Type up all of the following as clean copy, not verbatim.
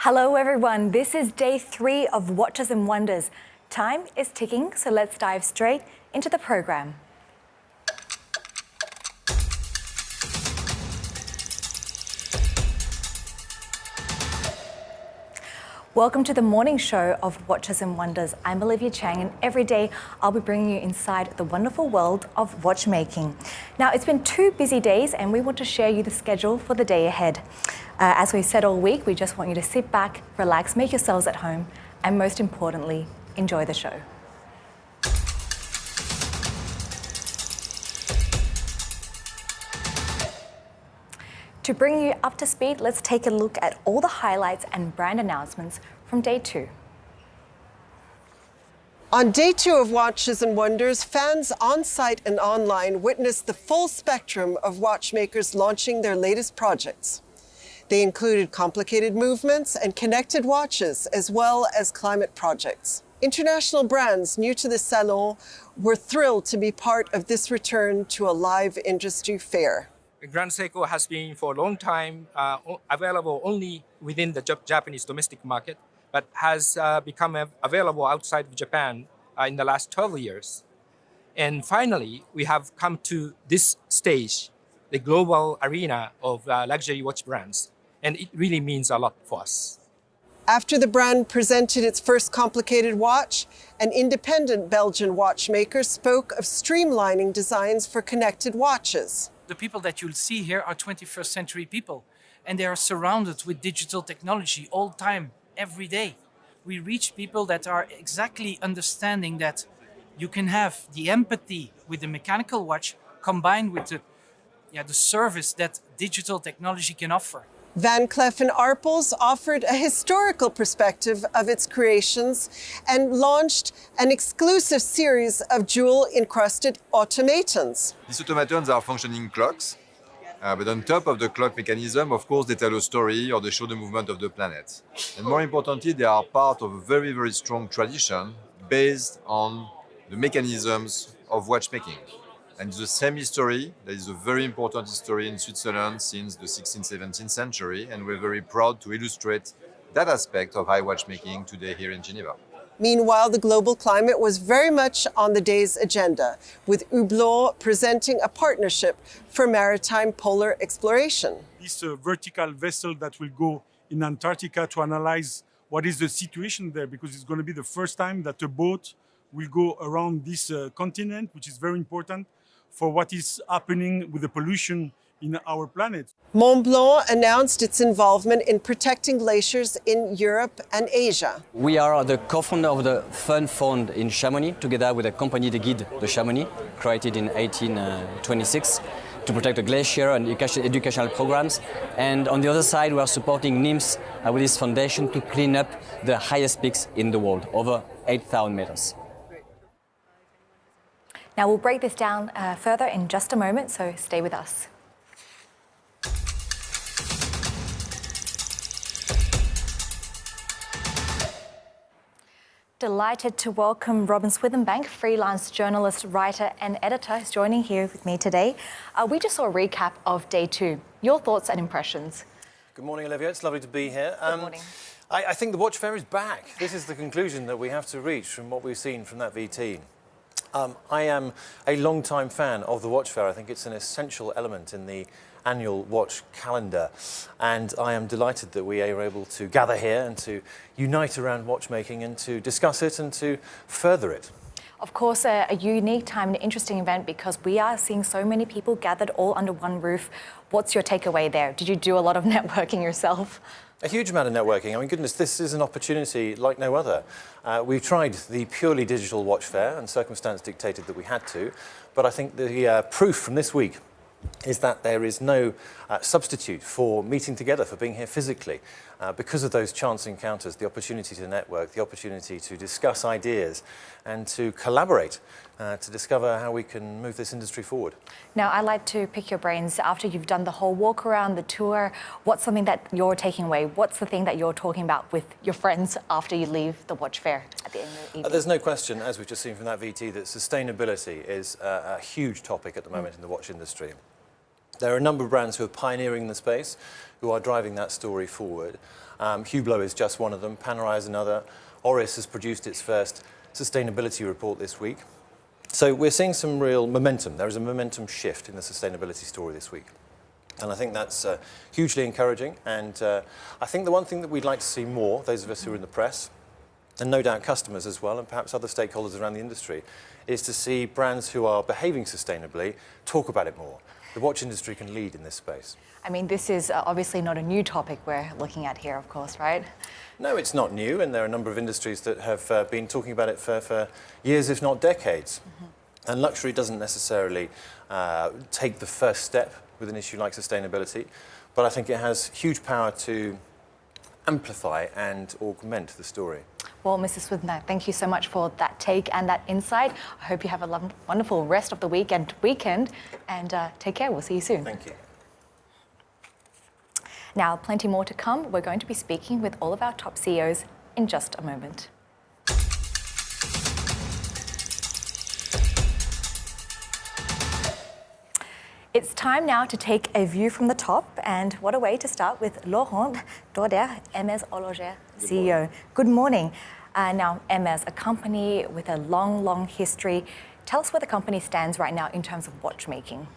Hello everyone, this is day 3 of Watches and Wonders. Time is ticking, so let's dive straight into the program. Welcome to the morning show of Watches and Wonders. I'm Olivia Chang, and every day I'll be bringing you inside the wonderful world of watchmaking. Now, it's been 2 busy days and we want to share you the schedule for the day ahead. As we said all week, we just want you to sit back, relax, make yourselves at home, and most importantly, enjoy the show. To bring you up to speed, let's take a look at all the highlights and brand announcements from day 2. On day 2 of Watches and Wonders, fans on-site and online witnessed the full spectrum of watchmakers launching their latest projects. They included complicated movements and connected watches, as well as climate projects. International brands new to the Salon were thrilled to be part of this return to a live industry fair. Grand Seiko has been for a long time available only within the Japanese domestic market, but has become available outside of Japan in the last 12 years. And finally, we have come to this stage, the global arena of luxury watch brands. And it really means a lot for us. After the brand presented its first complicated watch, an independent Belgian watchmaker spoke of streamlining designs for connected watches. The people that you'll see here are 21st century people, and they are surrounded with digital technology all the time, every day. We reach people that are exactly understanding that you can have the empathy with the mechanical watch combined with the service that digital technology can offer. Van Cleef Arpels offered a historical perspective of its creations and launched an exclusive series of jewel-encrusted automatons. These automatons are functioning clocks, but on top of the clock mechanism, of course, they tell a story or they show the movement of the planet. And more importantly, they are part of a very, very strong tradition based on the mechanisms of watchmaking. And the same history, that is a very important history in Switzerland since the 16th, 17th century, and we're very proud to illustrate that aspect of high watchmaking today here in Geneva. Meanwhile, the global climate was very much on the day's agenda, with Hublot presenting a partnership for maritime polar exploration. This vertical vessel that will go in Antarctica to analyze what is the situation there, because it's going to be the first time that a boat will go around this continent, which is very important for what is happening with the pollution in our planet. Montblanc announced its involvement in protecting glaciers in Europe and Asia. We are the co-founder of the Fund in Chamonix, together with a company, the Guide de Chamonix, created in 1826 to protect the glacier and educational programs. And on the other side, we are supporting NIMS with this foundation to clean up the highest peaks in the world, over 8,000 meters. Now we'll break this down further in just a moment, so stay with us. Delighted to welcome Robin Swithenbank, freelance journalist, writer and editor, is joining here with me today. We just saw a recap of day 2. Your thoughts and impressions? Good morning, Olivia. It's lovely to be here. Good morning. I think the watch fair is back. This is the conclusion that we have to reach from what we've seen from that VT. I am a long-time fan of the watch fair. I think it's an essential element in the annual watch calendar, and I am delighted that we are able to gather here and to unite around watchmaking and to discuss it and to further it. Of course, a unique time and an interesting event because we are seeing so many people gathered all under one roof. What's your takeaway there? Did you do a lot of networking yourself? A huge amount of networking. I mean, goodness, this is an opportunity like no other. We've tried the purely digital watch fair, and circumstance dictated that we had to. But I think the proof from this week is that there is no substitute for meeting together, for being here physically. Because of those chance encounters, the opportunity to network, the opportunity to discuss ideas and to collaborate to discover how we can move this industry forward. Now, I'd like to pick your brains. After you've done the whole walk around, the tour, what's something that you're taking away? What's the thing that you're talking about with your friends after you leave the watch fair at the end of the evening? There's no question, as we've just seen from that VT, that sustainability is a huge topic at the moment in the watch industry. There are a number of brands who are pioneering the space, who are driving that story forward. Hublot is just one of them, Panerai is another. Oris has produced its first sustainability report this week. So we're seeing some real momentum. There is a momentum shift in the sustainability story this week. And I think that's hugely encouraging. And I think the one thing that we'd like to see more, those of us who are in the press, and no doubt customers as well, and perhaps other stakeholders around the industry, is to see brands who are behaving sustainably talk about it more. The watch industry can lead in this space. I mean, this is obviously not a new topic we're looking at here, of course, right? No, it's not new, and there are a number of industries that have been talking about it for years, if not decades. And luxury doesn't necessarily take the first step with an issue like sustainability, but I think it has huge power to amplify and augment the story. Well, Mrs. Swithnack, thank you so much for that take and that insight. I hope you have a wonderful rest of the weekend, and take care. We'll see you soon. Thank you. Now, plenty more to come. We're going to be speaking with all of our top CEOs in just a moment. It's time now to take a view from the top, and what a way to start with Laurent Dorder, Hermes Horloger CEO. Good morning. Now, Hermes, a company with a long history. Tell us where the company stands right now in terms of watchmaking.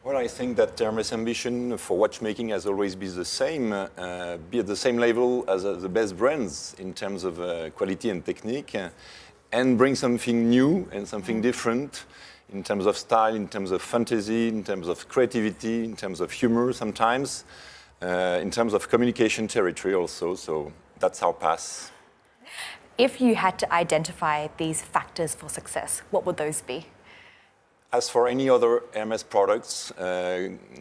Well, I think that Hermes' ambition for watchmaking has always been the same, be at the same level as the best brands in terms of quality and technique, and bring something new and something different in terms of style, in terms of fantasy, in terms of creativity, in terms of humor sometimes, in terms of communication territory also. So that's our path. If you had to identify these factors for success, what would those be? As for any other Hermes products,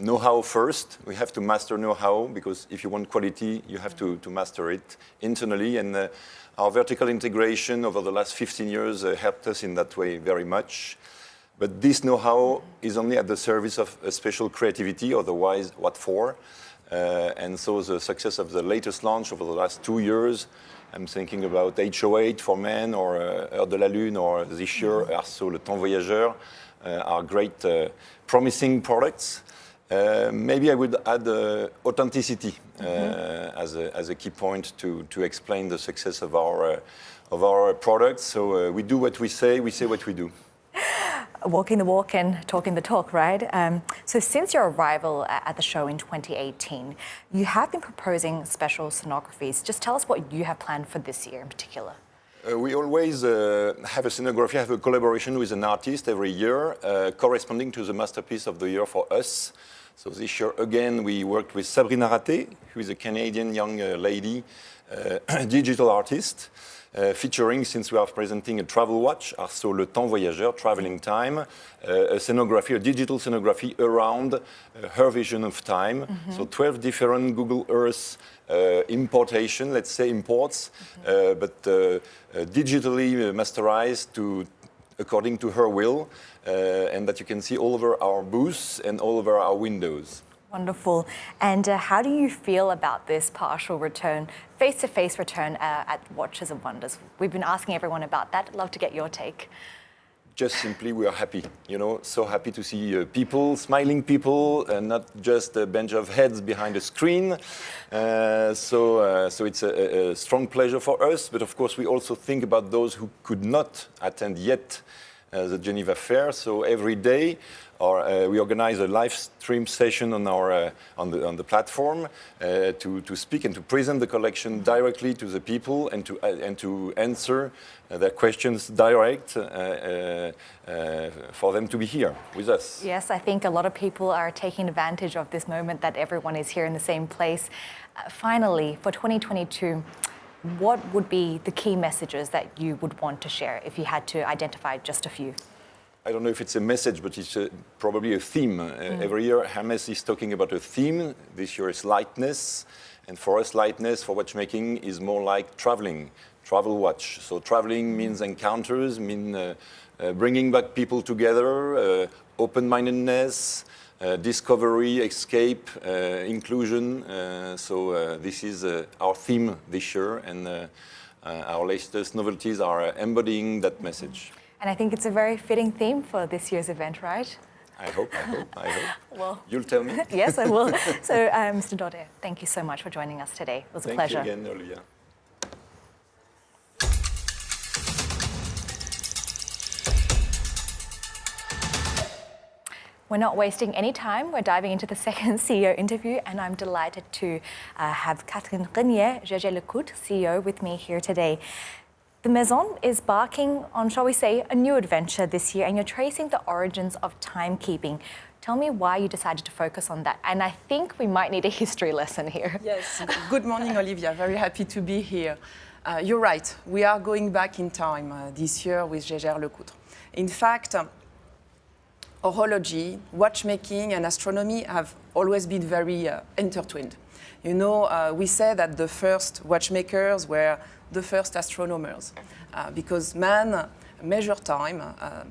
know-how first. We have to master know-how, because if you want quality, you have to master it internally. And our vertical integration over the last 15 years helped us in that way very much. But this know-how is only at the service of a special creativity, otherwise what for? And so the success of the latest launch over the last 2 years, I'm thinking about H08 for men, or Heure de la Lune, or this year, Arceau Le Temps Voyageur, are great, promising products. Maybe I would add authenticity as a key point to explain the success of our products. So we do what we say what we do. Walking the walk and talking the talk, right? So since your arrival at the show in 2018, you have been proposing special scenographies. Just tell us what you have planned for this year in particular. We always have a scenography, have a collaboration with an artist every year, corresponding to the masterpiece of the year for us. So this year, again, we worked with Sabrina Raté, who is a Canadian young lady, digital artist, featuring, since we are presenting a travel watch, Arceau Le Temps Voyageur, traveling time, a scenography, a digital scenography around her vision of time. So 12 different Google Earth importation, let's say imports, but digitally masterized according to her will, and that you can see all over our booths and all over our windows. Wonderful. And how do you feel about this partial return, face-to-face return at Watches and Wonders? We've been asking everyone about that. I'd love to get your take. Just simply, we are happy, so happy to see people, smiling people, and not just a bunch of heads behind a screen. So it's a strong pleasure for us, but of course we also think about those who could not attend yet the Geneva Fair. So every day, we organize a live stream session on the platform to speak and to present the collection directly to the people and to answer their questions direct for them to be here with us. Yes, I think a lot of people are taking advantage of this moment that everyone is here in the same place. Finally, for 2022, what would be the key messages that you would want to share if you had to identify just a few? I don't know if it's a message, but it's probably a theme. Every year, Hermes is talking about a theme. This year is lightness. And for us, lightness for watchmaking is more like traveling, travel watch. So traveling means encounters, bringing back people together, open-mindedness, discovery, escape, inclusion. So this is our theme this year, and our latest novelties are embodying that message. And I think it's a very fitting theme for this year's event, right? I hope. Well, You'll tell me. yes, I will. So, Mr. Dode, thank you so much for joining us today. It was a pleasure. Thank you again, Olivia. We're not wasting any time. We're diving into the second CEO interview, and I'm delighted to have Catherine Renier, Jaeger-LeCoultre, CEO, with me here today. The Maison is embarking on, shall we say, a new adventure this year, and you're tracing the origins of timekeeping. Tell me why you decided to focus on that. And I think we might need a history lesson here. Yes. Good morning, Olivia. Very happy to be here. You're right. We are going back in time this year with Jaeger-LeCoultre. In fact, horology, watchmaking, and astronomy have always been very intertwined. You know, we say that the first watchmakers were the first astronomers because man measured time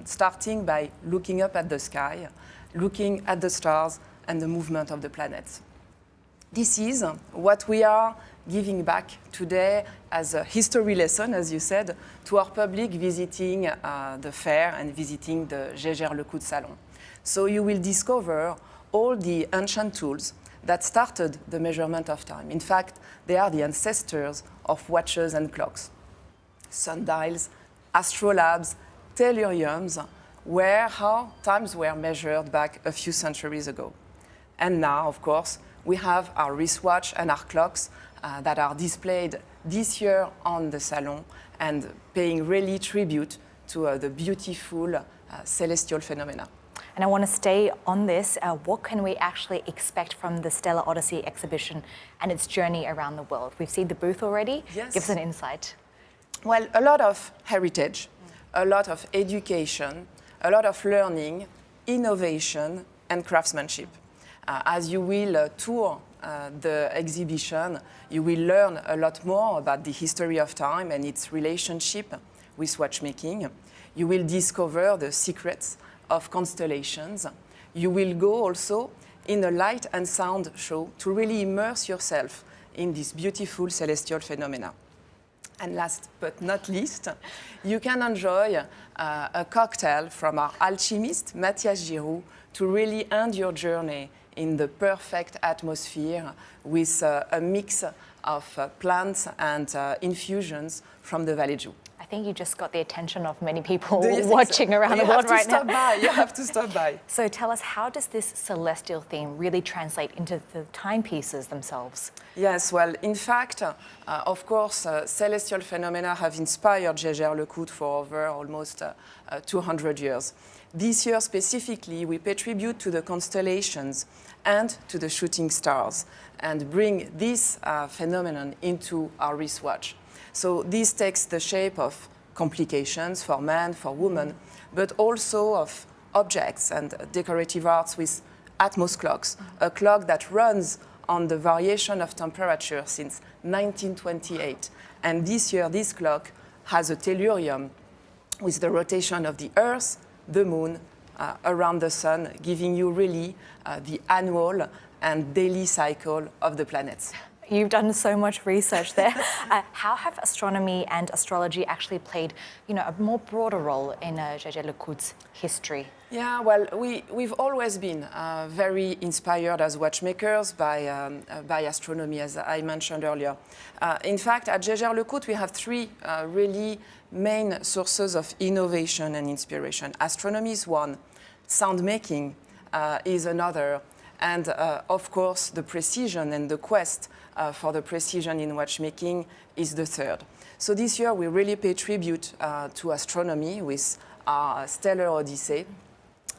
starting by looking up at the sky, looking at the stars and the movement of the planets. This is what we are giving back today as a history lesson, as you said, to our public visiting the fair and visiting the Jaeger-LeCoultre Salon. So you will discover all the ancient tools that started the measurement of time. In fact, they are the ancestors of watches and clocks. Sundials, astrolabes, telluriums, how times were measured back a few centuries ago. And now, of course, we have our wristwatch and our clocks that are displayed this year on the Salon and paying really tribute to the beautiful celestial phenomena. And I want to stay on this. What can we actually expect from the Stellar Odyssey exhibition and its journey around the world? We've seen the booth already. Yes. Give us an insight. Well, a lot of heritage, a lot of education, a lot of learning, innovation, and craftsmanship. As you will tour the exhibition, you will learn a lot more about the history of time and its relationship with watchmaking. You will discover the secrets of constellations. You will go also in a light and sound show to really immerse yourself in this beautiful celestial phenomena. And last but not least, you can enjoy a cocktail from our alchemist, Mathias Giroux, to really end your journey in the perfect atmosphere with a mix of plants and infusions from the Vallée Joux. I think you just got the attention of many people watching around the world right now. You have to stop by. So tell us, how does this celestial theme really translate into the timepieces themselves? Yes, well, in fact, of course, celestial phenomena have inspired Jaeger-LeCoultre for over almost 200 years. This year specifically, we pay tribute to the constellations and to the shooting stars and bring this phenomenon into our wristwatch. So this takes the shape of complications for man, for woman, but also of objects and decorative arts with Atmos clocks, a clock that runs on the variation of temperature since 1928. And this year, this clock has a tellurium with the rotation of the Earth, the Moon, around the Sun, giving you really the annual and daily cycle of the planets. You've done so much research there. How have astronomy and astrology actually played, a more broader role in Jaeger-LeCoultre's history? Yeah, well, we've always been very inspired as watchmakers by astronomy, as I mentioned earlier. In fact, at Jaeger-LeCoultre, we have three really main sources of innovation and inspiration. Astronomy is one, sound making is another, and of course, the precision and the quest for the precision in watchmaking is the third. So this year, we really pay tribute to astronomy with our Stellar Odyssey.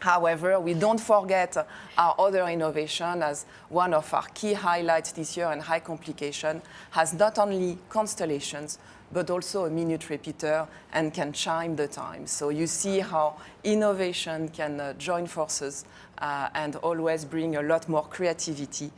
However, we don't forget our other innovation as one of our key highlights this year, and high complication has not only constellations, but also a minute repeater and can chime the time. So you see how innovation can join forces and always bring a lot more creativity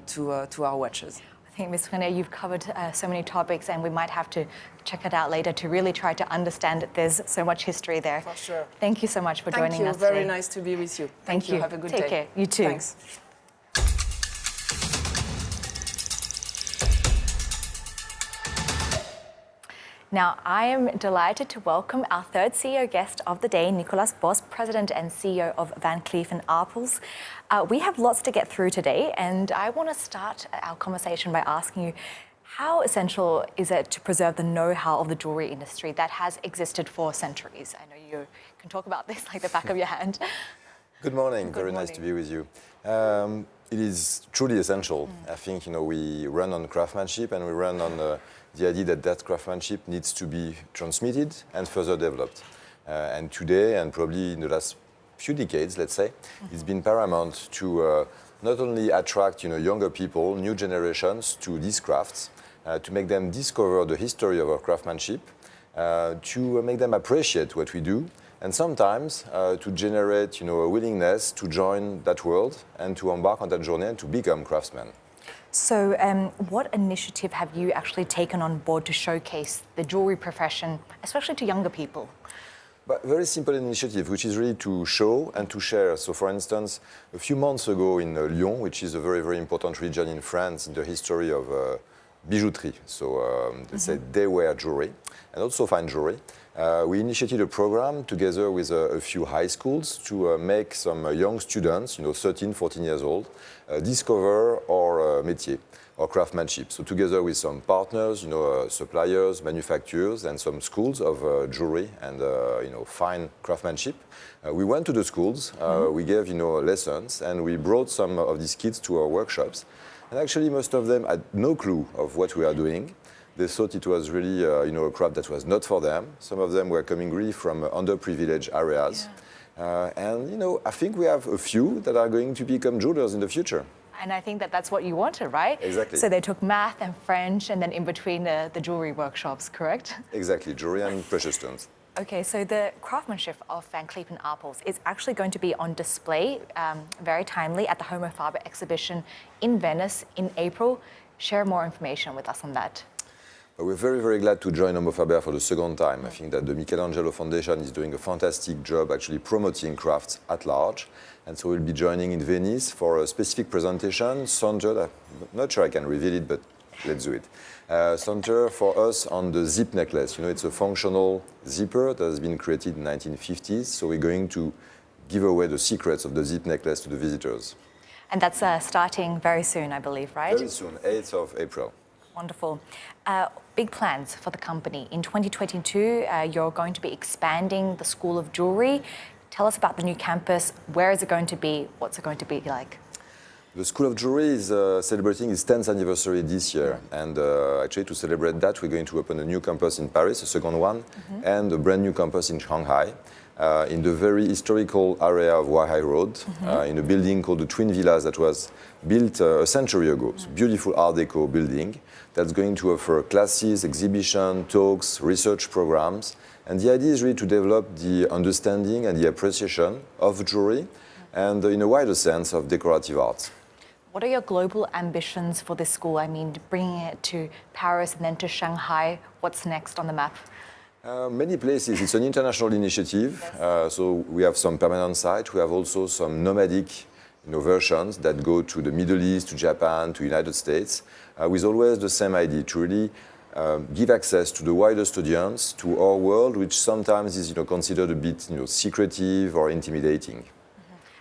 to our watches. I think, Ms. Renier, you've covered so many topics, and we might have to check it out later to really try to understand it. There's so much history there. For sure. Thank you so much for joining us today. Very today. nice to be with you. Thank you. Have a good day. Take care. You too. Thanks. Now, I am delighted to welcome our third CEO guest of the day, Nicolas Bos, President and CEO of Van Cleef & Arpels. We have lots to get through today, and I want to start our conversation by asking you, how essential is it to preserve the know-how of the jewelry industry that has existed for centuries? I know you can talk about this like the back of your hand. Good morning. Good Very morning. nice to be with you. It is truly essential. I think we run on craftsmanship, and we run on the idea that craftsmanship needs to be transmitted and further developed. And today, and probably in the last few decades, let's say, it's been paramount to not only attract younger people, new generations to these crafts, to make them discover the history of our craftsmanship, to make them appreciate what we do, and sometimes to generate a willingness to join that world and to embark on that journey and to become craftsmen. So what initiative have you actually taken on board to showcase the jewelry profession, especially to younger people? But very simple initiative, which is really to show and to share. So for instance, a few months ago in Lyon, which is a very, very important region in France in the history of bijouterie, so they say they wear jewelry, and also fine jewelry. We initiated a program together with a few high schools to make some young students, 13, 14 years old, discover our métier, our craftsmanship. So together with some partners, suppliers, manufacturers, and some schools of jewelry and fine craftsmanship, we went to the schools, we gave lessons, and we brought some of these kids to our workshops. And actually, most of them had no clue of what we are doing. They thought it was really, a craft that was not for them. Some of them were coming really from underprivileged areas. Yeah. And, I think we have a few that are going to become jewelers in the future. And I think that's what you wanted, right? Exactly. So they took math and French, and then in between the jewelry workshops, correct? Exactly, jewelry and precious stones. Okay, so the craftsmanship of Van Cleef & Arpels is actually going to be on display very timely at the Homo Faber exhibition in Venice in April. Share more information with us on that. We're very, very glad to join Homo Faber for the second time. I think that the Michelangelo Foundation is doing a fantastic job actually promoting crafts at large. And so we'll be joining in Venice for a specific presentation centered, I'm not sure I can reveal it, but let's do it. Center for us on the zip necklace. It's a functional zipper that has been created in the 1950s. So we're going to give away the secrets of the zip necklace to the visitors. And that's starting very soon, I believe, right? Very soon, 8th of April. Wonderful. Big plans for the company. In 2022, you're going to be expanding the School of Jewelry. Tell us about the new campus. Where is it going to be? What's it going to be like? The School of Jewelry is celebrating its 10th anniversary this year. And actually, to celebrate that, we're going to open a new campus in Paris, a second one, and a brand new campus in Shanghai, in the very historical area of Huaihai Road, in a building called the Twin Villas that was built a century ago. It's a beautiful Art Deco building that's going to offer classes, exhibition, talks, research programs. And the idea is really to develop the understanding and the appreciation of jewelry and, in a wider sense, of decorative arts. What are your global ambitions for this school? I mean, bringing it to Paris and then to Shanghai. What's next on the map? Many places. It's an international initiative. So we have some permanent sites. We have also some nomadic versions that go to the Middle East, to Japan, to United States, with always the same idea, to really give access to the widest audience, to our world, which sometimes is considered a bit secretive or intimidating.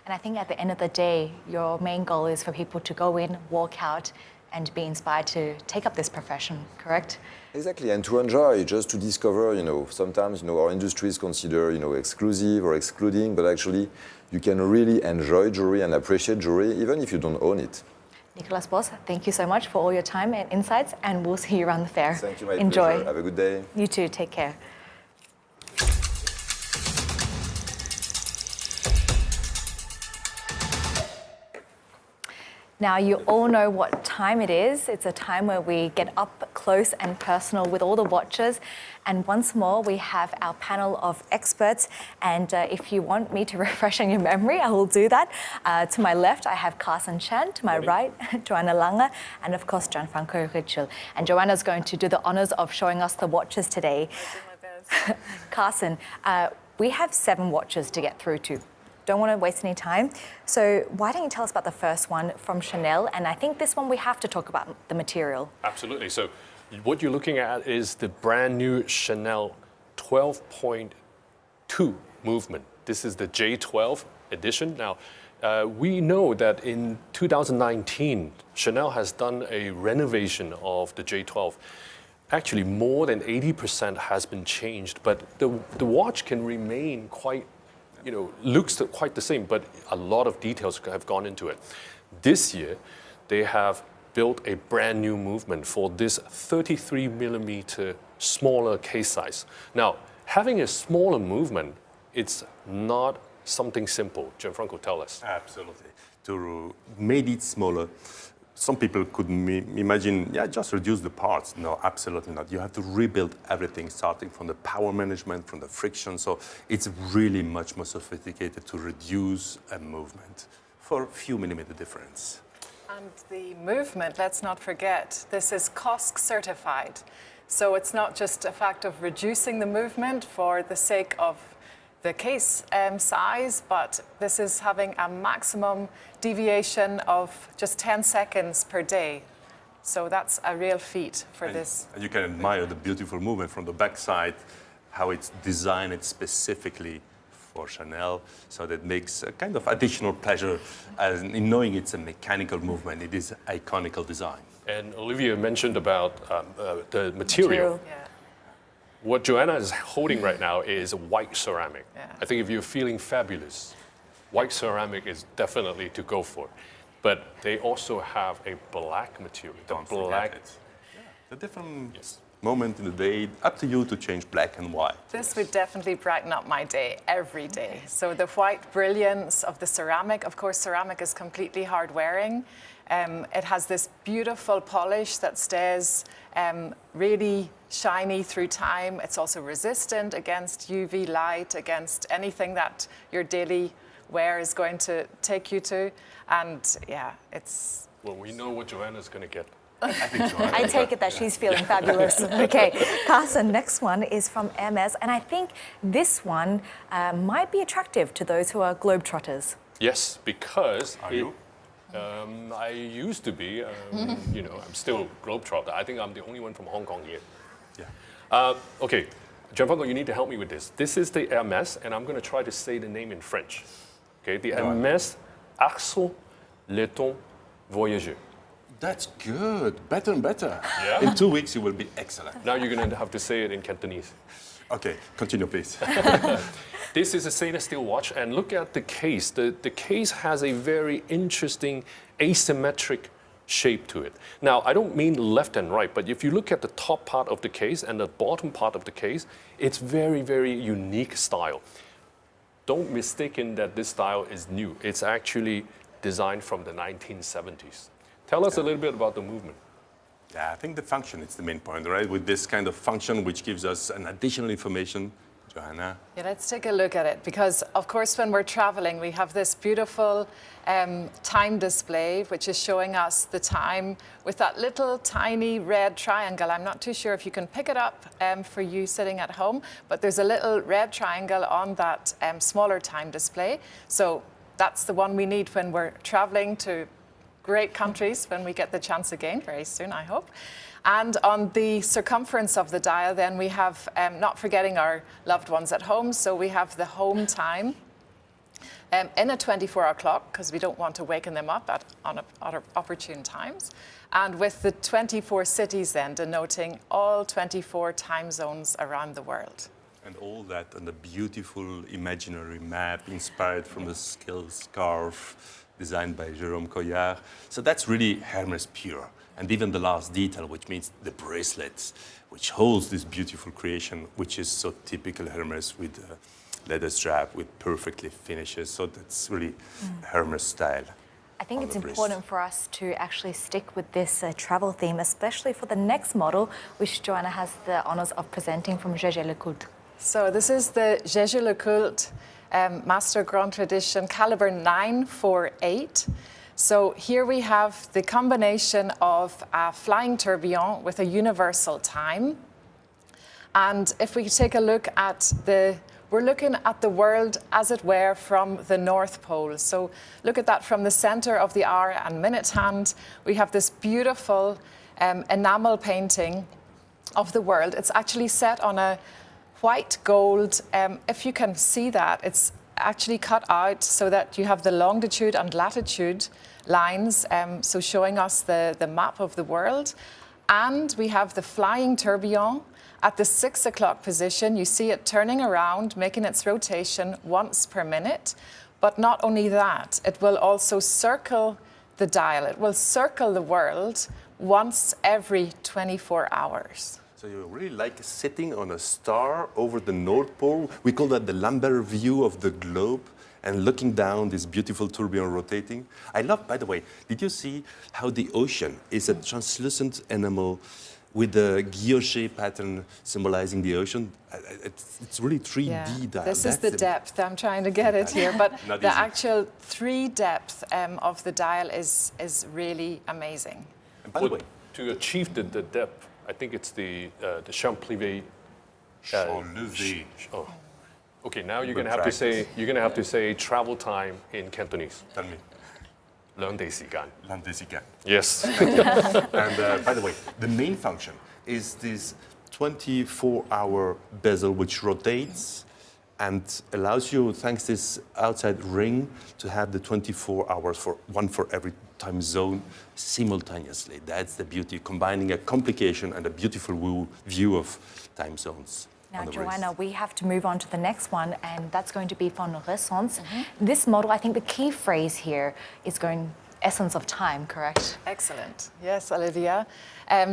And I think at the end of the day, your main goal is for people to go in, walk out, and be inspired to take up this profession, correct? Exactly, and to enjoy, just to discover, sometimes, our industry is considered, exclusive or excluding, but actually you can really enjoy jewelry and appreciate jewelry, even if you don't own it. Nicolas Bos, thank you so much for all your time and insights, and we'll see you around the fair. Thank you, my Enjoy. pleasure. Have a good day. You too, take care. Now, you all know what time it is. It's a time where we get up close and personal with all the watchers. And once more, we have our panel of experts. And if you want me to refresh on your memory, I will do that. To my left, I have Carson Chan. To my right, Joanna Lange. And of course, Gianfranco Richel. And Joanna's going to do the honors of showing us the watches today. I'll do my best. Carson, we have 7 watches to get through to. Don't want to waste any time. So why don't you tell us about the first one from Chanel? And I think this one we have to talk about the material. Absolutely. So What you're looking at is the brand new Chanel 12.2 movement. This is the J12 edition. Now, we know that in 2019, Chanel has done a renovation of the J12. Actually, more than 80% has been changed, but the watch can remain quite, looks quite the same, but a lot of details have gone into it. This year, they have built a brand new movement for this 33 millimeter smaller case size. Now, having a smaller movement, it's not something simple. Gianfranco, tell us. Absolutely. To made it smaller, some people could imagine, just reduce the parts. No, absolutely not. You have to rebuild everything, starting from the power management, from the friction. So it's really much more sophisticated to reduce a movement for a few millimeter difference. And the movement, let's not forget, this is COSC certified. So it's not just a fact of reducing the movement for the sake of the case size, but this is having a maximum deviation of just 10 seconds per day. So that's a real feat for this. And you can admire the beautiful movement from the backside, how it's designed specifically for Chanel, so that makes a kind of additional pleasure in knowing it's a mechanical movement. It is iconical design. And Olivia mentioned about the material. Yeah. What Joanna is holding right now is white ceramic. Yeah. I think if you're feeling fabulous, white ceramic is definitely to go for. But they also have a black material. Don't forget it. Yeah. The different moment in the day, up to you to change black and white. This would definitely brighten up my day every day. So the white brilliance of the ceramic, of course, ceramic is completely hard wearing. It has this beautiful polish that stays really shiny through time. It's also resistant against UV light, against anything that your daily wear is going to take you to. And yeah, it's... Well, we know what Joanna's going to get. I think so. I take it that she's feeling fabulous. Okay, Carson, next one is from Hermes, and I think this one might be attractive to those who are globetrotters. Yes, because... Are you? I used to be, I'm still globetrotter. I think I'm the only one from Hong Kong here. Yeah. Okay, Gianfranco, you need to help me with this. This is the Hermes, and I'm going to try to say the name in French. Okay, the Hermes Arceau Laiton Voyageur. That's good. Better and better. Yeah? In 2 weeks, you will be excellent. Now you're going to have to say it in Cantonese. Okay, continue, please. This is a stainless steel watch, and look at the case. The case has a very interesting asymmetric shape to it. Now, I don't mean left and right, but if you look at the top part of the case and the bottom part of the case, it's very, very unique style. Don't mistake that this style is new. It's actually designed from the 1970s. Tell us a little bit about the movement. Yeah, I think the function is the main point, right? With this kind of function, which gives us an additional information. Joanna? Yeah, let's take a look at it, because of course when we're traveling we have this beautiful time display which is showing us the time with that little tiny red triangle. I'm not too sure if you can pick it up for you sitting at home, but there's a little red triangle on that smaller time display. So that's the one we need when we're traveling to great countries, when we get the chance again very soon, I hope. And on the circumference of the dial, then we have, not forgetting our loved ones at home, so we have the home time in a 24-hour clock, because we don't want to waken them up at opportune times. And with the 24 cities then denoting all 24 time zones around the world. And all that on a beautiful imaginary map inspired from the skull scarf designed by Jérôme Collard. So that's really Hermes pure. And even the last detail, which means the bracelets, which holds this beautiful creation, which is so typical Hermes with leather strap, with perfectly finishes. So that's really Hermes style. I think it's important for us to actually stick with this travel theme, especially for the next model, which Joanna has the honors of presenting from Jaeger-LeCoultre. So this is the Jaeger-LeCoultre Master Grand Tradition caliber 948. So here we have the combination of a flying tourbillon with a universal time. And if we take a look at we're looking at the world, as it were, from the North Pole. So look at that from the center of the hour and minute hand. We have this beautiful enamel painting of the world. It's actually set on a white gold. If you can see that, it's actually cut out so that you have the longitude and latitude lines, so showing us the map of the world. And we have the flying tourbillon at the 6 o'clock position. You see it turning around, making its rotation once per minute. But not only that, it will also circle the dial. It will circle the world once every 24 hours. So you're really like sitting on a star over the North Pole. We call that the Lambert view of the globe, and looking down this beautiful tourbillon rotating. I love, by the way, did you see how the ocean is a translucent enamel with a guilloche pattern symbolizing the ocean? It's really 3D dial. This is the depth. I'm trying to get it here, but the actual 3 depth of the dial is really amazing. And by the way, to achieve the depth, I think it's the Champ-Levé. Oh. Okay, now you're gonna have to say travel time in Cantonese. Tell me. 兩地時間. 兩地時間. Yes. And by the way, the main function is this 24-hour bezel which rotates and allows you, thanks to this outside ring, to have the 24 hours one for every time zone simultaneously. That's the beauty, combining a complication and a beautiful view of time zones. Now, Joanna, we have to move on to the next one, and that's going to be from Renaissance. This model, I think the key phrase here is going essence of time, correct? Excellent. Yes, Olivia.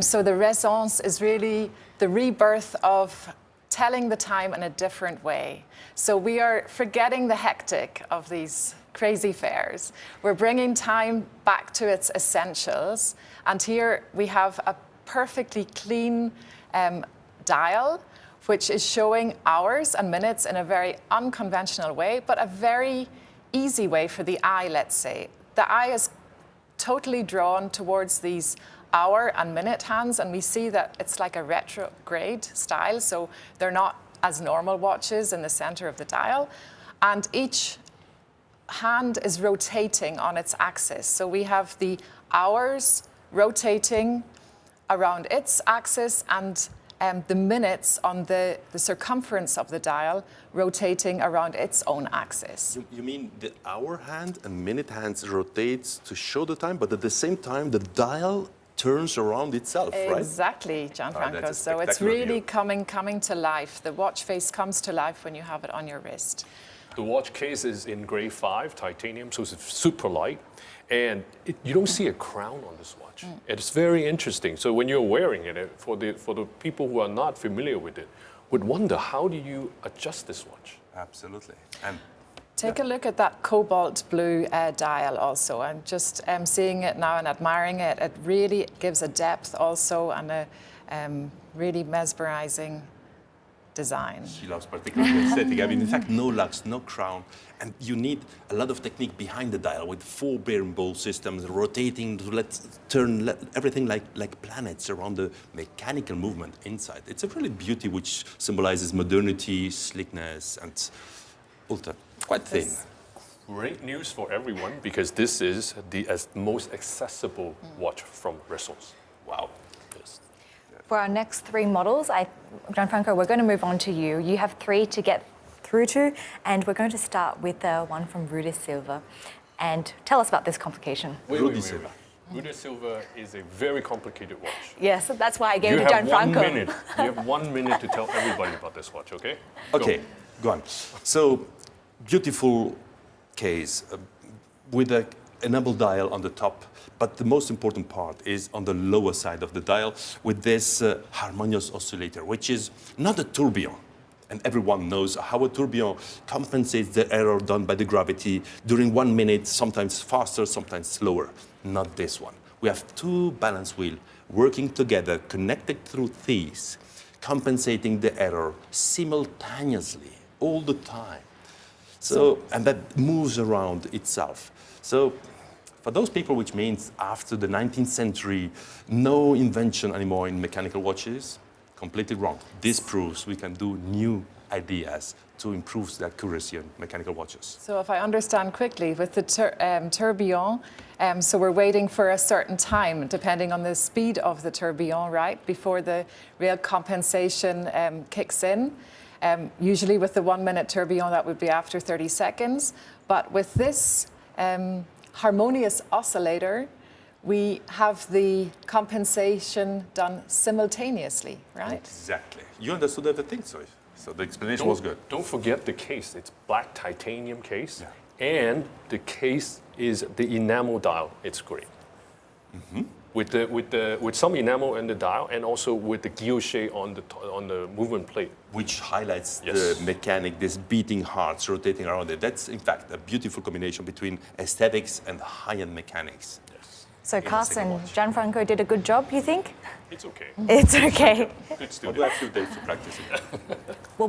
So the Renaissance is really the rebirth of telling the time in a different way. So we are forgetting the hectic of these crazy fairs. We're bringing time back to its essentials. And here we have a perfectly clean dial, which is showing hours and minutes in a very unconventional way, but a very easy way for the eye, let's say. The eye is totally drawn towards these hour and minute hands, and we see that it's like a retrograde style, so they're not as normal watches in the center of the dial. And each hand is rotating on its axis. So we have the hours rotating around its axis, and the minutes on the circumference of the dial rotating around its own axis. You mean the hour hand and minute hands rotates to show the time, but at the same time the dial turns around itself, right? Exactly, Gianfranco. So it's really coming to life. The watch face comes to life when you have it on your wrist. The watch case is in grade 5, titanium, so it's super light. And you don't see a crown on this watch. It's very interesting. So when you're wearing it, for the people who are not familiar with it, would wonder, how do you adjust this watch? Absolutely. And take a look at that cobalt blue dial also. I'm just seeing it now and admiring it. It really gives a depth also and a really mesmerizing design. She loves particularly aesthetic. I mean, in fact, no lux, no crown. And you need a lot of technique behind the dial with 4 bearing ball systems rotating to turn everything like planets around the mechanical movement inside. It's a really beauty which symbolizes modernity, slickness, and ultra quite thin. Great news for everyone, because this is the most accessible watch from Renaissance. Wow. Yes. For our next 3 models, Gianfranco, we're going to move on to you. You have 3 to get through to, and we're going to start with the one from Rue de Silva. And tell us about this complication. Rue de Silva. Rue de Silva is a very complicated watch. Yes, that's why I gave it to Gianfranco. You have 1 minute to tell everybody about this watch, okay? Okay, go on. So, beautiful case with an enamel dial on the top, but the most important part is on the lower side of the dial with this harmonious oscillator, which is not a tourbillon. And everyone knows how a tourbillon compensates the error done by the gravity during 1 minute, sometimes faster, sometimes slower. Not this one. We have 2 balance wheels working together, connected through these, compensating the error simultaneously, all the time. So, and that moves around itself. So, for those people, which means after the 19th century, no invention anymore in mechanical watches, completely wrong. This proves we can do new ideas to improve the accuracy of mechanical watches. So if I understand quickly, with the tourbillon, so we're waiting for a certain time, depending on the speed of the tourbillon, right, before the real compensation kicks in. Usually with the 1 minute tourbillon, that would be after 30 seconds. But with this harmonious oscillator, we have the compensation done simultaneously, right? Exactly. You understood everything, so the explanation was good. Don't forget the case. It's black titanium case, and the case is the enamel dial. It's great. With some enamel in the dial, and also with the guilloche on the movement plate, which highlights the mechanic, this beating hearts rotating around it. That's in fact a beautiful combination between aesthetics and high-end mechanics. So Carsten, Gianfranco did a good job, you think? It's okay. It's okay. Good I'll student. do a few days to practice it. Well,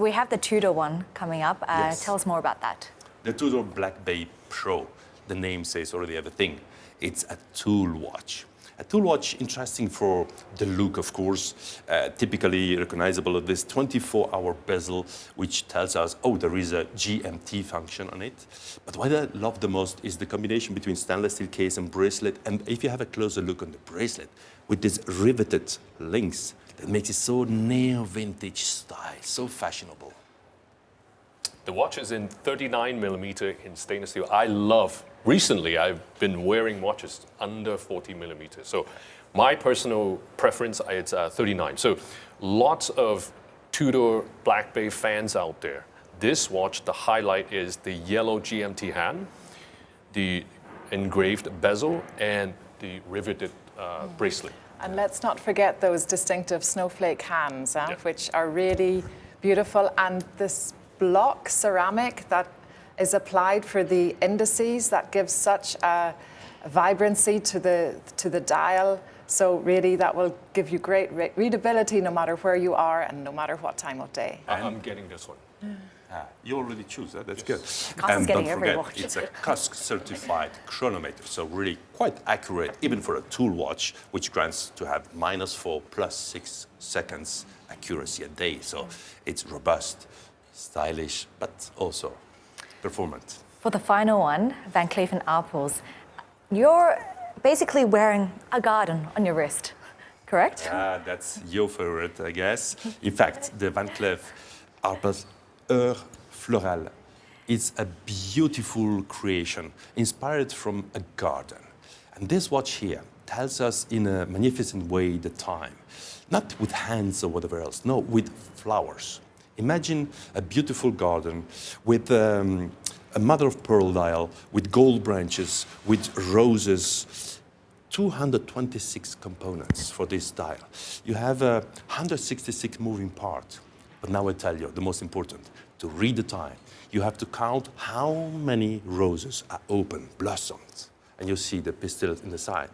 we have the Tudor one coming up. Tell us more about that. The Tudor Black Bay Pro, the name says already everything. It's a tool watch. A tool watch, interesting for the look, of course, typically recognizable of this 24-hour bezel, which tells us, oh, there is a GMT function on it. But what I love the most is the combination between stainless steel case and bracelet. And if you have a closer look on the bracelet, with these riveted links, that makes it so neo-vintage style, so fashionable. The watch is in 39 millimeter in stainless steel. Recently, I've been wearing watches under 40 millimeters. So my personal preference, it's 39. So lots of Tudor Black Bay fans out there. This watch, the highlight is the yellow GMT hand, the engraved bezel, and the riveted bracelet. And let's not forget those distinctive snowflake hands, which are really beautiful. And this block ceramic that is applied for the indices, that gives such a vibrancy to the dial. So really that will give you great readability no matter where you are and no matter what time of day. I'm getting this one. You already choose that, that's good. And don't every forget, watch. it's a CUSC certified chronometer, so really quite accurate, even for a tool watch, which grants to have -4 +6 seconds accuracy a day. So it's robust, stylish, but also performant. For the final one, Van Cleef Arpels, you're basically wearing a garden on your wrist, correct? That's your favorite, I guess. In fact, the Van Cleef Arpels Heure Florale is a beautiful creation inspired from a garden. And this watch here tells us in a magnificent way the time, not with hands or whatever else, no, with flowers. Imagine a beautiful garden with a mother-of-pearl dial, with gold branches, with roses, 226 components for this dial. You have 166 moving parts. But now I tell you, the most important, to read the time, you have to count how many roses are open, blossomed. And you see the pistils in the side.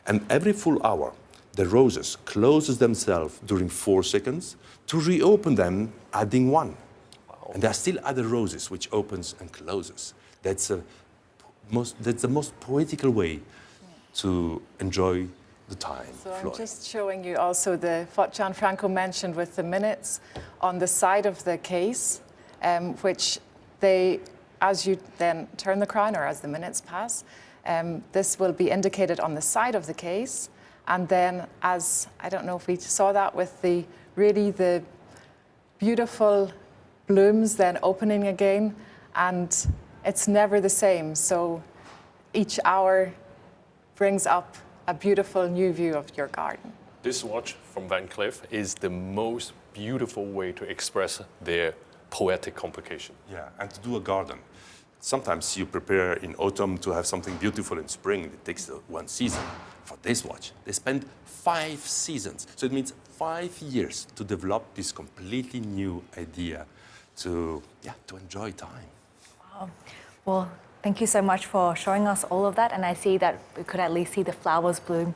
And every full hour, the roses closes themselves during 4 seconds to reopen them, adding 1. Wow. And there are still other roses which opens and closes. That's the most poetical way to enjoy the time. So I'm just showing you also what Gianfranco mentioned with the minutes on the side of the case, which as you then turn the crown or as the minutes pass, this will be indicated on the side of the case. And then I don't know if we saw that with the beautiful blooms then opening again, and it's never the same. So each hour brings up a beautiful new view of your garden. This watch from Van Cleef is the most beautiful way to express their poetic complication. Yeah, and to do a garden. Sometimes you prepare in autumn to have something beautiful in spring. It takes 1 season. For this watch, they spend 5 seasons. So it means 5 years to develop this completely new idea to enjoy time. Wow. Well, thank you so much for showing us all of that. And I see that we could at least see the flowers bloom.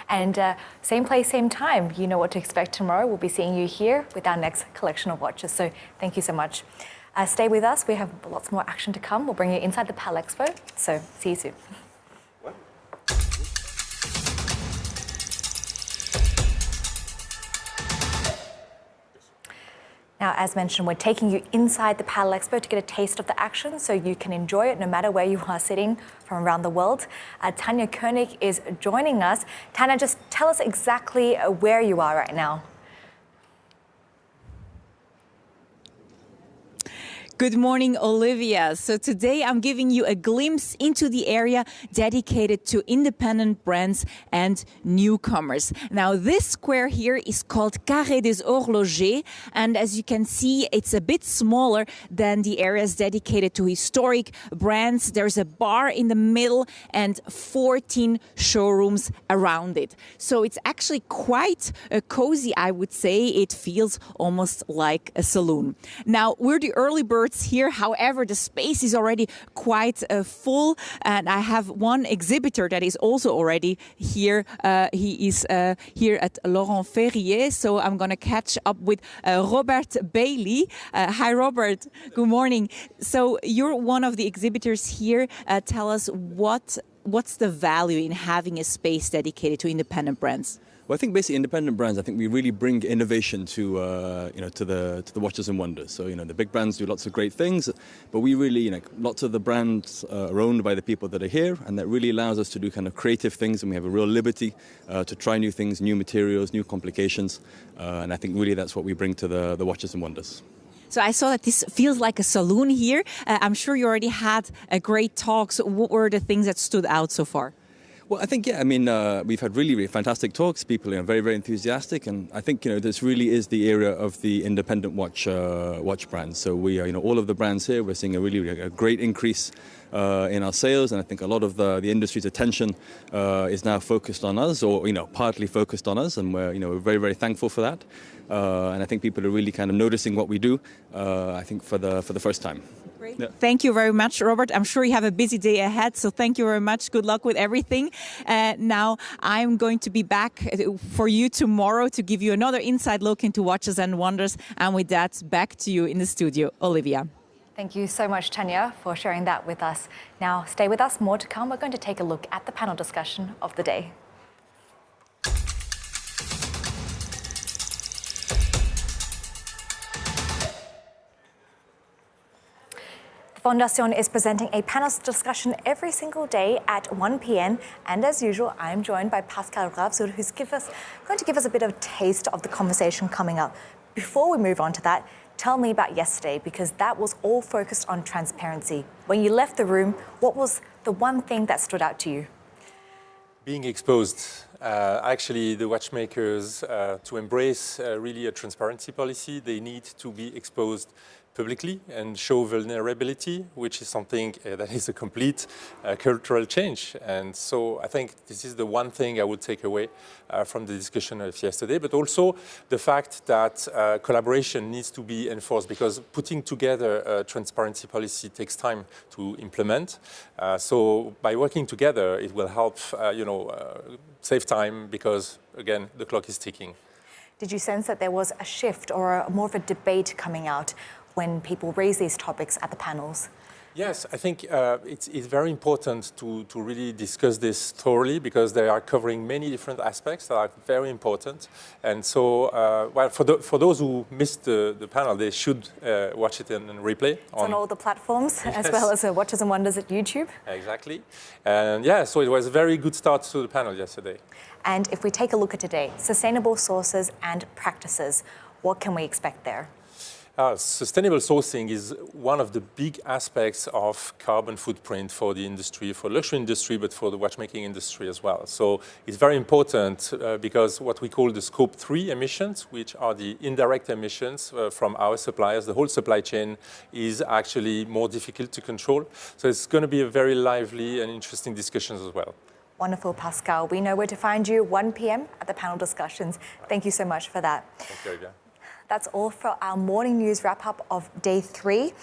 And same place, same time. You know what to expect tomorrow. We'll be seeing you here with our next collection of watches. So thank you so much. Stay with us. We have lots more action to come. We'll bring you inside the PAL Expo. So see you soon. Now, as mentioned, we're taking you inside the Paddle Expo to get a taste of the action so you can enjoy it no matter where you are sitting from around the world. Tanya Koenig is joining us. Tanya, just tell us exactly where you are right now. Good morning, Olivia. So today I'm giving you a glimpse into the area dedicated to independent brands and newcomers. Now, this square here is called Carré des Horlogers, and as you can see, it's a bit smaller than the areas dedicated to historic brands. There's a bar in the middle and 14 showrooms around it. So it's actually quite cozy, I would say. It feels almost like a saloon. Now, we're the early birds here. However, the space is already quite full, and I have one exhibitor that is also already here. He is here at Laurent Ferrier, so I'm going to catch up with Robert Bailey. Hi, Robert. Good morning. So you're one of the exhibitors here. Tell us what's the value in having a space dedicated to independent brands? Well, I think basically independent brands, I think we really bring innovation to the Watches and Wonders. So, the big brands do lots of great things, but we really, lots of the brands are owned by the people that are here, and that really allows us to do kind of creative things, and we have a real liberty to try new things, new materials, new complications, and I think really that's what we bring to the Watches and Wonders. So I saw that this feels like a saloon here. I'm sure you already had great talks. What were the things that stood out so far? Well, I think, we've had really, really fantastic talks. People are very, very enthusiastic. And I think, this really is the area of the independent watch brands. So we are, all of the brands here, we're seeing a great increase in our sales. And I think a lot of the industry's attention is now focused on us, or, partly focused on us. And we're very, very thankful for that. And I think people are really kind of noticing what we do, I think, for the first time. Great. Yeah. Thank you very much, Robert. I'm sure you have a busy day ahead, so thank you very much. Good luck with everything. Now, I'm going to be back for you tomorrow to give you another inside look into Watches and Wonders. And with that, back to you in the studio, Olivia. Thank you so much, Tanya, for sharing that with us. Now, stay with us. More to come. We're going to take a look at the panel discussion of the day. Fondation is presenting a panel discussion every single day at 1 p.m. And as usual, I'm joined by Pascal Ravsour, who's going to give us a bit of a taste of the conversation coming up. Before we move on to that, tell me about yesterday, because that was all focused on transparency. When you left the room, what was the one thing that stood out to you? Being exposed. Actually, the watchmakers, to embrace really a transparency policy, they need to be exposed publicly and show vulnerability, which is something that is a complete cultural change. And so I think this is the one thing I would take away from the discussion of yesterday, but also the fact that collaboration needs to be enforced, because putting together a transparency policy takes time to implement. So by working together, it will help save time, because again, the clock is ticking. Did you sense that there was a shift or more of a debate coming out when people raise these topics at the panels? Yes, I think it's very important to really discuss this thoroughly, because they are covering many different aspects that are very important. And so, for those who missed the panel, they should watch it in replay. It's on all the platforms, yes, as well as Watches and Wonders at YouTube. Exactly. And yeah, so it was a very good start to the panel yesterday. And if we take a look at today, sustainable sources and practices, what can we expect there? Sustainable sourcing is one of the big aspects of carbon footprint for the industry, for the luxury industry, but for the watchmaking industry as well. So it's very important because what we call the Scope 3 emissions, which are the indirect emissions from our suppliers, the whole supply chain is actually more difficult to control. So it's going to be a very lively and interesting discussion as well. Wonderful, Pascal. We know where to find you, 1 p.m. at the panel discussions. Thank you so much for that. Thank you, Olivia. That's all for our morning news wrap-up of day 3.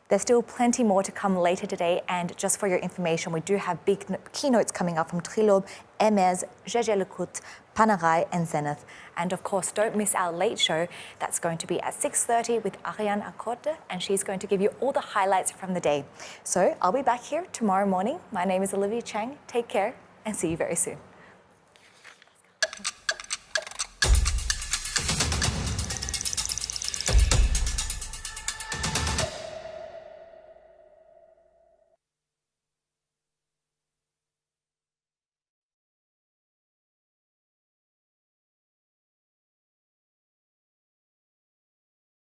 There's still plenty more to come later today, and just for your information, we do have big keynotes coming up from Trilob, Hermes, Jaeger-LeCoultre, Panerai and Zenith. And of course, don't miss our late show. That's going to be at 6:30 with Ariane Accorte, and she's going to give you all the highlights from the day. So I'll be back here tomorrow morning. My name is Olivia Chang. Take care and see you very soon.